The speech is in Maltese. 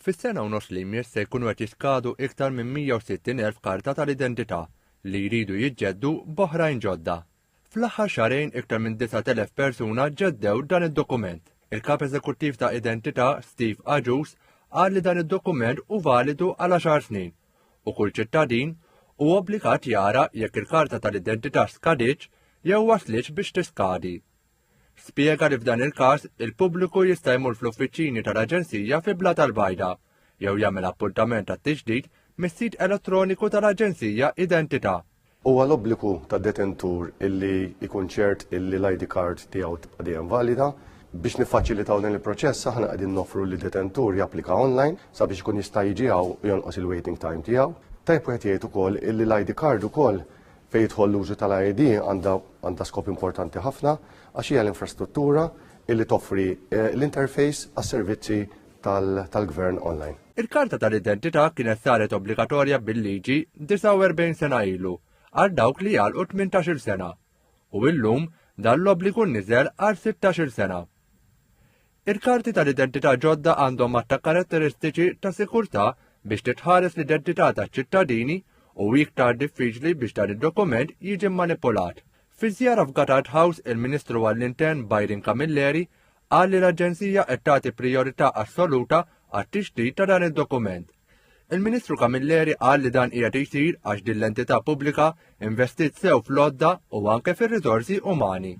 Fis-sena u nofs li jmiss se jkunu qed jiskadu iktar minn 160,000 karta tal-identità li jridu jiġġeddu b'oħrajn ġodda. Fl-aħħar xarejn iktar minn 9,000 persuna ġeddew dan id-dokument. Il-kap eżekuttiv ta' identità Steve Aġus qal li dan id-dokument hu validu għal 10 snin u kull ċittadin huwa obbligat jara jekk il-karta tal-identità skadiċ jew waslitx biex tiskadi. Spjega li f'dan il-każ il-pubbliku jista' jmur fl-uffiċċini tal-Aġenzija fi Bla tal-Bajda jew jagħmel appuntament tat-tiġdid mis-sit elettroniku tal-Aġenzija Identità. Huwa l-obbligu tad-detentur illi jkun ċert illi l-ID card tiegħu tibqa' dejjem valida. Biex niffaċilitaw din il-proċess aħna qegħdin noffru li detentur japplika online sabiex ikun jista' jiġi u jonqos il-waiting time tiegħu. Tajb wieħed jgħid ukoll illi l-ID card ukoll fejn jidħol l-użu tal-ID għandha skop importanti ħafna għax hija l-infrastruttura illi toffri l-interface għas-servizzi tal-gvern online. Il-karta tal-identità kienet saret obbligatorja bil-liġi 49 sena ilu għal dawk li jgħalqu 18 sena u llum dan l-obbligu niżel għal 16 sena. Il-karti tal-identità ġodda għandhom matta karatteristiċi ta' sikurtà biex titħares l-identità taċ-ċittadini u iktar diffiċli biex dan id-dokument jiġi manipulat. Fi żjara f'Gatard House il-Ministru għall-Intern Byron Camilleri qal li l-Aġenzija qed tagħti prijorità assoluta għat-tixtieq ta' dan id-dokument. Il-Ministru Camilleri qal li dan qiegħed jsir għax din l-entità pubblika investit sew fl-għodda u anke fir-riżorsi umani.